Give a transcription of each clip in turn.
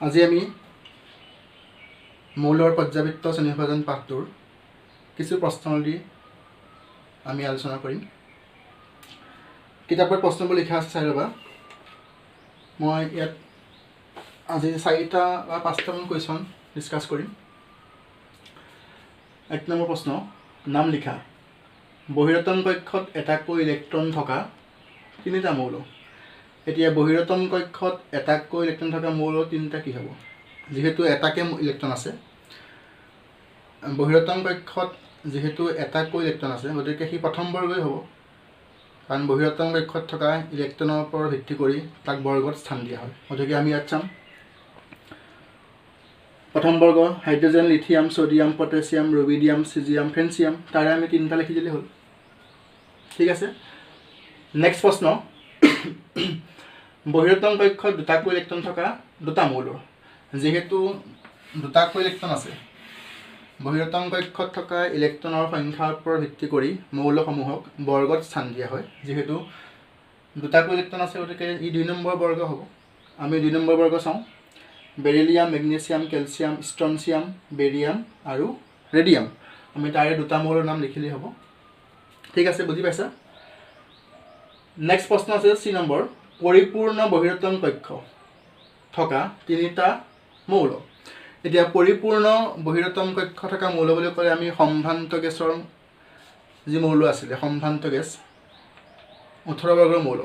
আজি আমি মৌলৰ পৰ্যাবৃত্ত শ্ৰেণীবিভাজন পাঠটোৰ কিছু প্ৰশ্নাৱলী আমি আলোচনা কৰিম। কিতাপত প্ৰশ্নবোৰ লিখা আছে চাই ল'বা। মই ইয়াত আজি 4টা বা 5টামান কুৱেশ্যন ডিছকাছ কৰিম। 1 নম্বৰ প্ৰশ্ন, নাম লিখা। বহিৰতম কক্ষত এটাকৈ ইলেক্ট্ৰন থকা 3টা মৌল। এতিয়া বহিৰতম কক্ষত এটাকৈ ইলেক্ট্ৰন থকা মৌল 3টা কি হ'ব? যেহেতু এটাকে ইলেক্ট্ৰন আছে, বহিৰতম কক্ষত যেহেতু এটাকৈ ইলেক্ট্ৰন আছে, গতিকে সি প্ৰথম বৰ্গই হ'ব, কাৰণ বহিৰতম কক্ষত থকা ইলেক্ট্ৰনৰ ওপৰত ভিত্তি কৰি তাক বৰ্গত স্থান দিয়া হয়। গতিকে আমি ইয়াত চাম প্ৰথম বৰ্গ hydrogen, lithium, sodium, potassium, rubidium, caesium, francium, তাৰে আমি 3টা লিখি দিলেই হ'ল। ঠিক আছে। নেক্সট প্ৰশ্ন, বহিৰতম কক্ষত দুটাকৈ ইলেক্ট্ৰন থকা 2টা মৌল। যেহেতু দুটাকৈ ইলেক্ট্ৰন আছে, বহিৰতম কক্ষত থকা ইলেক্ট্ৰনৰ সংখ্যাৰ ওপৰত ভিত্তি কৰি মৌলসমূহক বৰ্গত স্থান দিয়া হয়। যিহেতু দুটাকৈ ইলেক্ট্ৰন আছে, গতিকে ই 2 নম্বৰ বৰ্গ হ'ব। আমি 2 নম্বৰ বৰ্গ চাওঁ। বেৰিলিয়াম, মেগনেছিয়াম, কেলছিয়াম, ষ্ট্ৰনচিয়াম, বেৰিয়াম আৰু ৰেডিয়াম, আমি তাৰে 2টা মৌলৰ নাম লিখিলেই হ'ব। ঠিক আছে, বুজি পাইছা? নেক্সট প্ৰশ্ন আছে C নম্বৰ, পৰিপূৰ্ণ বহিৰতম কক্ষ থকা 3টা মৌল। এতিয়া পৰিপূৰ্ণ বহিৰতম কক্ষ থকা মৌল বুলি ক'লে আমি সম্ভ্ৰান্ত গেছৰ যি মৌল আছিলে, সম্ভ্ৰান্ত গেছ 18 বৰ্গৰ মৌল,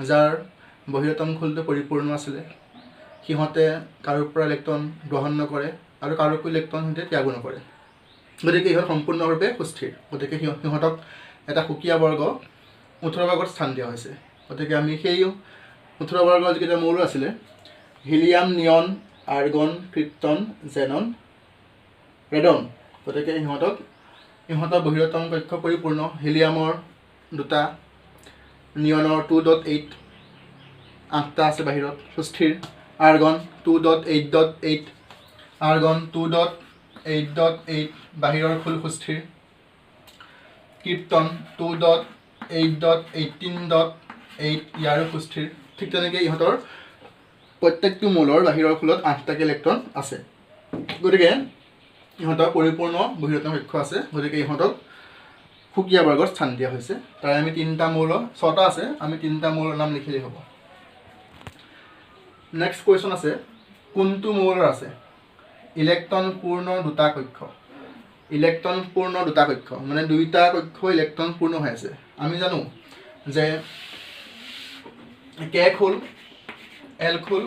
যাৰ বহিৰতম খোলটো পৰিপূৰ্ণ আছিলে। সিহঁতে কাৰোৰ পৰা ইলেক্ট্ৰন গ্ৰহণ নকৰে আৰু কাৰোকো ইলেক্ট্ৰন সিহঁতে ত্যাগো নকৰে। গতিকে ইহঁত সম্পূৰ্ণৰূপে সুস্থিৰ। গতিকে সিহঁতক এটা সুকীয়া বৰ্গ 18 বৰ্গত স্থান দিয়া হৈছে। গতিকে আমি সেই 18 বৰ্গৰ যিকেইটা মৌল আছিলে, হিলিয়াম, নিয়ন, আৰ্গন, ক্ৰিপ্টন, জেনন, ৰেডন, গতিকে ইহঁতৰ বহিৰতম কক্ষ পৰিপূৰ্ণ। হিলিয়ামৰ 2টা, নিয়নৰ 2.8, 8টা আছে বাহিৰত সুস্থিৰ। আৰ্গন 2.8.8, আৰ্গন 2.8.8 বাহিৰৰ খোল সুস্থিৰ। ক্ৰিপ্টন 2.8.18.8 ইয়াৰো সুস্থিৰ। ঠিক তেনেকৈ ইহঁতৰ প্ৰত্যেকটো মৌলৰ বাহিৰৰ খোলত 8টাকৈ ইলেক্ট্ৰন আছে। গতিকে ইহঁতৰ পৰিপূৰ্ণ বহিৰতম কক্ষ আছে। গতিকে ইহঁতক সুকীয়া বৰ্গত স্থান দিয়া হৈছে। তাৰে আমি 3টা মৌল, 6টা আছে, আমি 3টা মৌলৰ নাম লিখিলেই হ'ব। নেক্সট কুৱেশ্যন আছে, কোনটো মৌলৰ আছে ইলেক্ট্ৰন পূৰ্ণ 2টা কক্ষ? ইলেক্ট্ৰন পূৰ্ণ 2টা কক্ষ মানে 2টা কক্ষ ইলেক্ট্ৰন পূৰ্ণ হৈ আছে। আমি জানো যে কে খোল, এল খোল,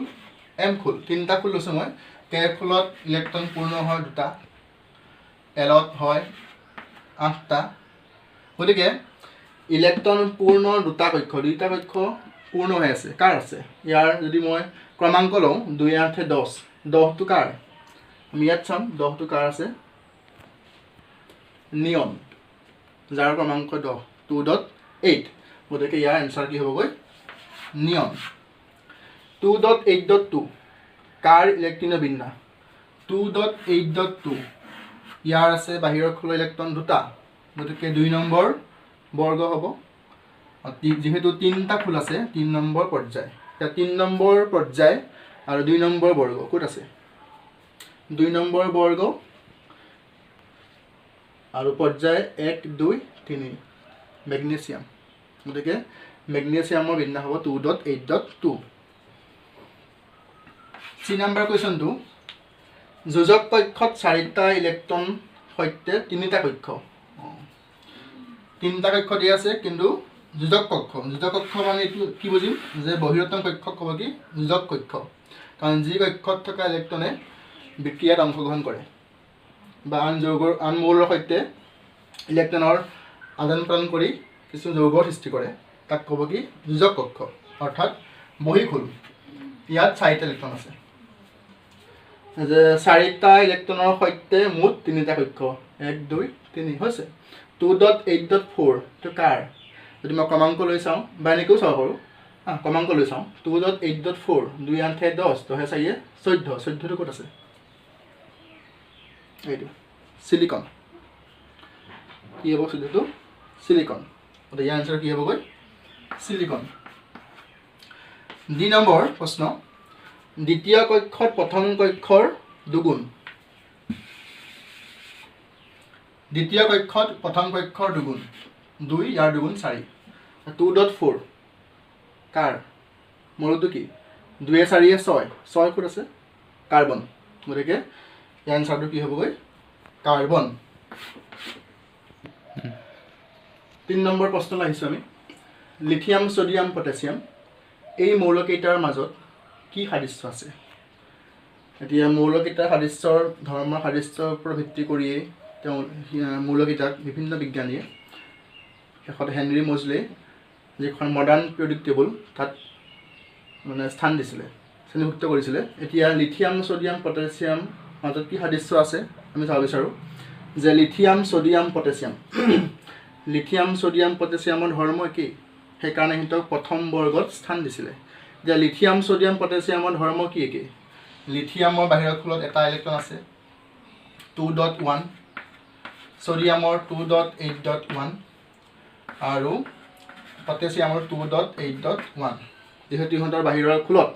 এম খোল, 3টা খোল লৈছোঁ মই। কে খোলত ইলেক্ট্ৰন পূৰ্ণ হয় 2টা, এলত হয় 8টা। গতিকে ইলেক্ট্ৰন পূৰ্ণ 2টা কক্ষ, 2টা কক্ষ পূৰ্ণ হৈ আছে। কাৰ আছে? ইয়াৰ যদি মই ক্ৰমাংক লওঁ, 2 × 8 = 10, 10টো কাৰ? আমি ইয়াত চাম 10টো কাৰ আছে, নিয়ন, যাৰ ক্ৰমাংক 10, 2.8। গতিকে ইয়াৰ এনচাৰ কি হ'বগৈ? নিয়ন। 2.8.2 কাৰ ইলেক্ট্ৰনীয় বিন্যাস? 2.8.2 ইয়াৰ আছে বাহিৰৰ খোলৰ ইলেক্ট্ৰন 2টা, গতিকে 2 নম্বৰ বৰ্গ হ'ব। যিহেতু 3টা খোল আছে, 3 নম্বৰ পৰ্যায়। এতিয়া 3 নম্বৰ পৰ্যায় আৰু 2 নম্বৰ বৰ্গ ক'ত আছে? 2 নম্বৰ বৰ্গ আৰু পৰ্যায় 1, 2, 3 মেগনেছিয়াম। গতিকে মেগনেছিয়ামৰ বিন্যাস হ'ব 2.8.2। C নম্বৰ কুৱেশ্যনটো, যোজক কক্ষত 4টা ইলেক্ট্ৰন সৈতে 3টা কক্ষ। 3টা কক্ষ দিয়া আছে, কিন্তু যোজক কক্ষ মানে এইটো কি বুজিম যে বহিৰতম কক্ষক ক'ব কি? যোজক কক্ষ। কাৰণ যি কক্ষত থকা ইলেক্ট্ৰনে বিক্ৰিয়াত অংশগ্ৰহণ কৰে বা আন মৌলৰ সৈতে ইলেক্ট্ৰনৰ আদান প্ৰদান কৰি কিছু যৌগৰ সৃষ্টি কৰে, তাক ক'ব কি? যোজক কক্ষ, অৰ্থাৎ বহিঃখোল। ইয়াত 4টা ইলেক্ট্ৰন আছে, যে 4টা ইলেক্ট্ৰনৰ সৈতে মুঠ 3টা কক্ষ, 1, 2, 3 হৈছে। 2.8.4 এইটো কাৰ? যদি মই ক্ৰমাংক লৈ চাওঁ বা এনেকৈও চাব পাৰোঁ, ক্ৰমাংক লৈ চাওঁ, 2.8.4, 2 × 8 = 10, 10 × 4 = 14, 14টো ক'ত আছে? এইটো চিলিকন। কি হ'ব 14টো? চিলিকন। গতিকে ইয়াৰ এনচাৰ কি হ'বগৈ? চিলিকন। 2 নম্বৰ প্ৰশ্ন, দ্বিতীয় কক্ষত প্ৰথম কক্ষৰ দুগুণ দ্বিতীয় কক্ষত প্ৰথম কক্ষৰ দুগুণ 2 ইয়াৰ দুগুণ 4 2.4 কাৰ মৌলটো কি 2 4 6 6 ক'ত আছে কাৰ্বন গতিকে এই আনসাৰটো কি হ'বগৈ কাৰ্বন 3 নম্বৰ প্ৰশ্ন আহিছো আমি লিথিয়াম সোডিয়াম পটাছিয়াম এই মৌলকেইটাৰ মাজত কি সাদৃশ্য আছে এতিয়া মৌলকেইটাৰ সাদৃশ্যৰ ধৰ্মৰ সাদৃশ্যৰ ওপৰত ভিত্তি কৰিয়ে তেওঁ মৌলকেইটাক বিভিন্ন বিজ্ঞানীয়ে এখন হেনৰি মোজলে যিখন মডাৰ্ণ পিৰিয়ডিক টেবল তাত মানে স্থান দিছিলে শ্ৰেণীভুক্ত কৰিছিলে এতিয়া লিথিয়াম সোডিয়াম পটাছিয়াম মাজত কি সাদৃশ্য আছে আমি চাব বিচাৰো যে লিথিয়াম সোডিয়াম পটাছিয়ামৰ ধৰ্ম কি সেইকাৰণে হিতক প্ৰথম বৰ্গত স্থান দিছিলে যে লিথিয়াম সোডিয়াম পটাছিয়ামৰ ধৰ্ম কি কি লিথিয়ামৰ বাহিৰৰ খোলত এটা ইলেক্ট্ৰন আছে 2.1 সোডিয়ামৰ 2.8.1 আৰু পটাছিয়ামৰ 2.8.1 যেহেতু ইহঁতৰ বাহিৰৰ খোলত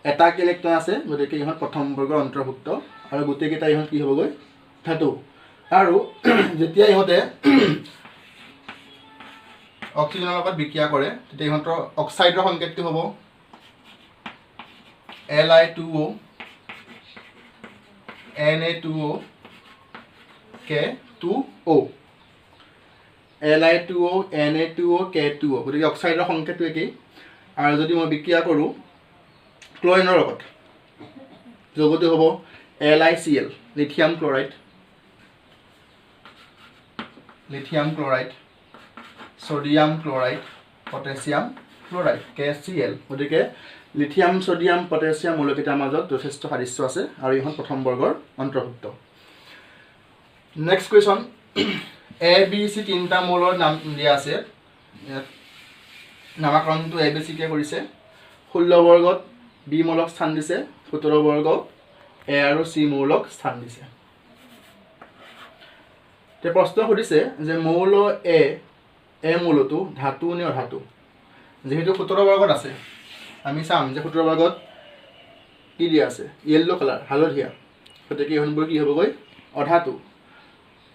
এটা ইলেক্ট্ৰন আছে গতিকে ইহঁত প্ৰথম বৰ্গৰ অন্তৰ্ভুক্ত আৰু গোটেইকেইটা ইহঁত কি হ'বগৈ ধাতু আৰু যেতিয়া ইহঁতে অক্সিজেনৰ লগত বিক্ৰিয়া কৰে তেতিয়া ইহঁতৰ অক্সাইডৰ সংকেতটো হ'ব Li2O Na2O K2O Li2O Na2O K2O গতিকে অক্সাইডৰ সংকেতটো একেই আৰু যদি মই বিক্ৰিয়া কৰোঁ ক্লোৰিনৰ লগত যৌগটো হ'ব LiCl lithium chloride sodium chloride potassium chloride KCl গতিকে লিথিয়াম সোডিয়াম পটাছিয়াম মৌলকেইটাৰ মাজত যথেষ্ট সাদৃশ্য আছে আৰু ইহঁত প্ৰথম বৰ্গৰ অন্তৰ্ভুক্ত next question A B C তিনিটা মৌলৰ নাম দিয়া আছে নামাকৰণটো A B C কে কৰিছে 16 বৰ্গত B মৌলক স্থান দিছে 17 বৰ্গত A আৰু C মৌলক স্থান দিছে তে প্ৰশ্ন সুধিছে যে মৌল A মৌলটো ধাতু নে অধাতু যেহেতু 17 বৰ্গত আছে আমি চাম যে 17 বৰ্গত কি দিয়া আছে ইয়েলো কালাৰ হালধীয়া গতিকে ইহঁতবোৰ কি হ'বগৈ অধাতু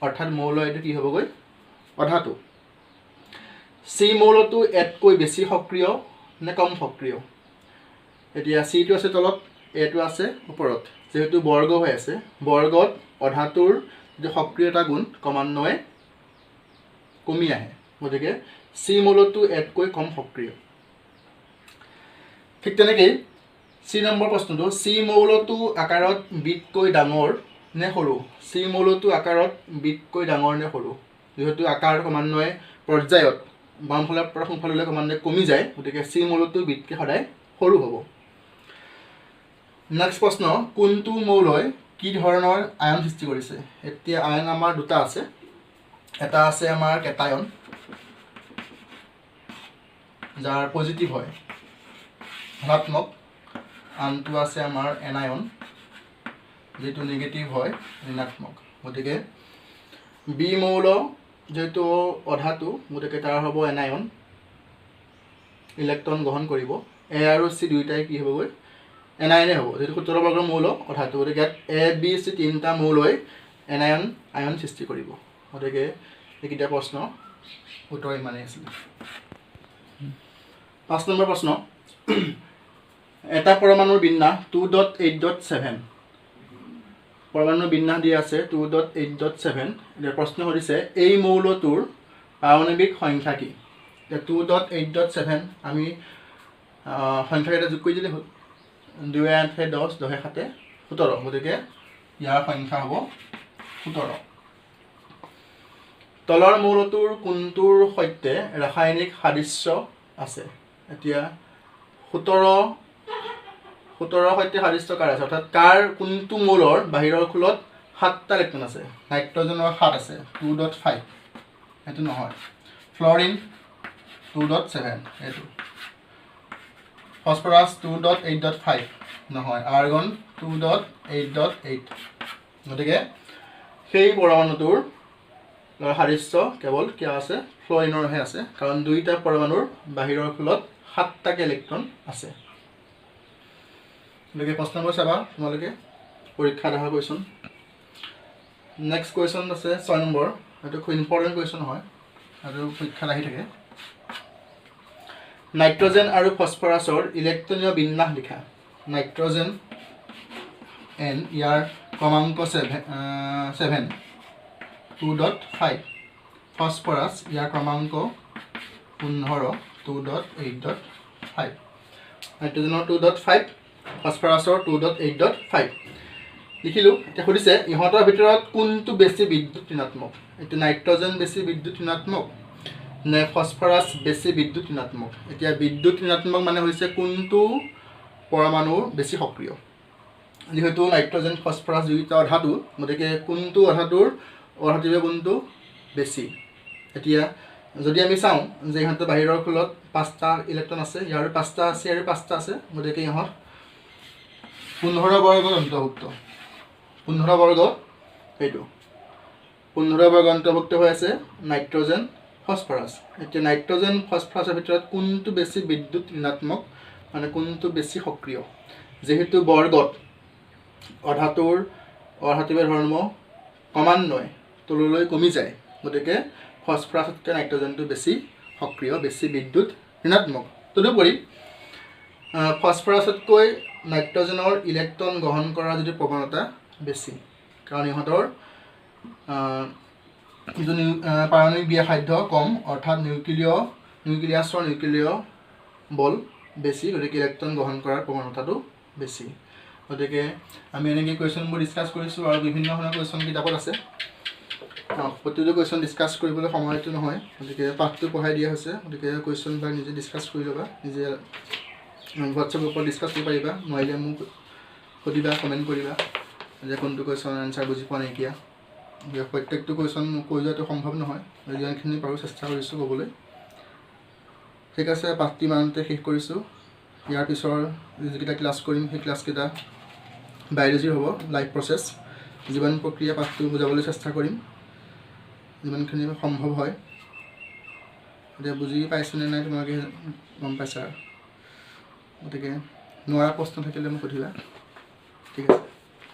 অৰ্থাৎ মৌল এটো কি হ'বগৈ অধাতু C মৌলটো এতকৈ বেছি সক্ৰিয় নে কম সক্ৰিয় এতিয়া C টো আছে তলত A টো আছে ওপৰত যেহেতু বৰ্গ হৈ আছে বৰ্গত অধাতুৰ যে সক্ৰিয়তা গুণ ক্ৰমান্বয়ে কমি আহে গতিকে C মৌলটো এতকৈ কম সক্ৰিয় ঠিক তেনেকৈ C নম্বৰ প্ৰশ্নটো C মৌলটো আকাৰত বিতকৈ ডাঙৰ নে সৰু C মৌলটো আকাৰত বিতকৈ ডাঙৰ নে সৰু যেহেতু আকাৰ ক্ৰমান্বয়ে পৰ্যায়ত বামফালৰ পৰা সোঁফাললৈ ক্ৰমান্বয়ে কমি যায় গতিকে C মৌলটো বিতকৈ সদায় সৰু হ'ব নেক্সট প্ৰশ্ন কোনটো মৌলই কি ধৰণৰ আয়ন সৃষ্টি কৰিছে এতিয়া আয়ন আমাৰ দুটা আছে এটা আছে আমাৰ কেটায়ন যাৰ পজিটিভ হয় ধনাত্মক আনটো আছে আমাৰ এনায়ন যেটো নেগেটিভ হয় ঋণাত্মক গতিকে বি মৌল যেটো অধাতু গতিকে তাৰ হ'ব এনায়ন ইলেক্ট্ৰন গ্ৰহণ কৰিব এ আৰু সি দুইটাই কি হ'বগৈ এনায়নে হ'ব যেটো 17 বৰ্গৰ মৌল অধাতু গতিকে এ বি সি তিনিটা মৌলই এনায়ন আয়ন সৃষ্টি কৰিব গতিকে এইকেইটা প্ৰশ্ন উত্তৰ ইমানেই আছিল 5 নম্বৰ প্ৰশ্ন এটা পৰমাণুৰ বিন্যাস 2.8.7 পৰমাণুৰ বিন্যাস দিয়া আছে 2.8.7 এতিয়া প্ৰশ্ন সুধিছে এই মৌলটোৰ পাৰমাণৱিক সংখ্যা কি 2.8.7 আমি সংখ্যাকেইটা যোগ কৰি দিলে হ'ল 2 8 10 10 7 17 গতিকে ইয়াৰ সংখ্যা হ'ব 17 তলৰ মৌলটোৰ কোনটোৰ সৈতে ৰাসায়নিক সাদৃশ্য আছে এতিয়া 17 সৈতে সাদৃশ্য কাৰ আছে অৰ্থাৎ কাৰ কোনটো মৌলৰ বাহিৰৰ খোলত 7টা ইলেক্ট্ৰন আছে নাইট্ৰজেনৰ 7 আছে 2.5 এটো নহয় ফ্লোৰিন 2.7 এটো ফসফৰাছ 2.8.5 নহয় আৰ্গন 2.8.8 গতিকে সেই পৰমাণুটোৰ সাদৃশ্য কেৱল কি আছে ফ্লোৰিনৰহে আছে কাৰণ দুইটা পৰমাণুৰ বাহিৰৰ খোলত 7টা ইলেক্ট্ৰন আছে গতিকে প্ৰশ্নবোৰ চাবা তোমালোকে পৰীক্ষাত অহা কুৱেশ্যন। নেক্সট কুৱেশ্যন আছে 6 নম্বৰ। এইটো খুব ইম্পৰ্টেণ্ট কুৱেশ্যন হয় আৰু পৰীক্ষাত আহি থাকে। নাইট্ৰজেন আৰু ফছফৰাছৰ ইলেক্ট্ৰনীয় বিন্যাস লিখা। নাইট্ৰজেন N ইয়াৰ ক্ৰমাংক 7 2.5, ফছফৰাছ ইয়াৰ ক্ৰমাংক 15 2.8.5, নাইট্ৰজেনৰ 2.5, ফছফৰাছৰ 2.8.5 লিখিলোঁ। এতিয়া সুধিছে ইহঁতৰ ভিতৰত কোনটো বেছি বিদ্যুৎ ঋণাত্মক। এইটো নাইট্ৰজেন বেছি বিদ্যুৎ ঋণাত্মক নে ফছফৰাছ বেছি বিদ্যুৎ ঋণাত্মক। এতিয়া বিদ্যুৎ ঋণাত্মক মানে হৈছে কোনটো পৰমাণু বেছি সক্ৰিয়। যেহেতু নাইট্ৰজেন ফছফৰাছ দুয়োটা অধাতু, গতিকে কোনটো অধাতুৰ অধাতুৱে কোনটো বেছি। এতিয়া যদি আমি চাওঁ যে ইহঁতৰ বাহিৰৰ খোলত 5টা ইলেক্ট্ৰন আছে, ইয়াৰো 5টা আছে, ইয়াৰো 5টা আছে, গতিকে ইহঁত 15 বৰ্গত অন্তৰ্ভুক্ত। 15 বৰ্গ এইটো 15 বৰ্গ অন্তৰ্ভুক্ত হৈ আছে নাইট্ৰজেন ফছফৰাছ। এতিয়া নাইট্ৰজেন ফছফৰাছৰ ভিতৰত কোনটো বেছি বিদ্যুৎ ঋণাত্মক মানে কোনটো বেছি সক্ৰিয়। যেহেতু বৰ্গত অধাতুৱে ধৰ্ম ক্ৰমান্বয়ে তললৈ কমি যায়, গতিকে ফছফৰাছতকৈ নাইট্ৰজেনটো বেছি সক্ৰিয়, বেছি বিদ্যুৎ ঋণাত্মক। তদুপৰি ফছফৰাছতকৈ নাইট্ৰজেনৰ ইলেক্ট্ৰন গ্ৰহণ কৰাৰ যিটো প্ৰৱণতা বেছি, কাৰণ ইহঁতৰ যিটো পাৰমাণৱিক ব্যাসাৰ্ধ কম, অৰ্থাৎ নিউক্লিয়াছৰ নিউক্লিয় বল বেছি, গতিকে ইলেক্ট্ৰন গ্ৰহণ কৰাৰ প্ৰৱণতাটো বেছি। গতিকে আমি এনেকৈ কুৱেশ্যনবোৰ ডিছকাছ কৰিছোঁ আৰু বিভিন্ন ধৰণৰ কুৱেশ্যন কিতাপত আছে। প্ৰতিটো কুৱেশ্যন ডিছকাছ কৰিবলৈ সময়টো নহয়, গতিকে পাঠটো পঢ়াই দিয়া হৈছে। গতিকে কুৱেশ্যনবিলাক নিজে ডিছকাছ কৰি ল'বা, নিজে হোৱাটছএপ গ্ৰুপত ডিছকাছ কৰিব পাৰিবা। নোৱাৰিলে মোক সুধিবা, কমেণ্ট কৰিবা যে কোনটো কুৱেশ্যন এনচাৰ বুজি পোৱা নাইকিয়া। প্ৰত্যেকটো কুৱেশ্যন মোক কৈ যোৱাটো সম্ভৱ নহয়, যিমানখিনি পাৰোঁ চেষ্টা কৰিছোঁ ক'বলৈ। ঠিক আছে, পাঠটি ইমানতে শেষ কৰিছোঁ। ইয়াৰ পিছৰ যিকেইটা ক্লাছ কৰিম সেই ক্লাছকেইটা বায়'লজিৰ হ'ব, লাইভ প্ৰচেছ। জীৱন প্ৰক্ৰিয়া পাঠটো বুজাবলৈ চেষ্টা কৰিম যিমানখিনি সম্ভৱ হয়। এতিয়া বুজি পাইছেনে নাই তোমালোকে গম পাইছা। গতিকে নোৱাৰা প্ৰশ্ন থাকিলে মোক সুধিবা। ঠিক আছে।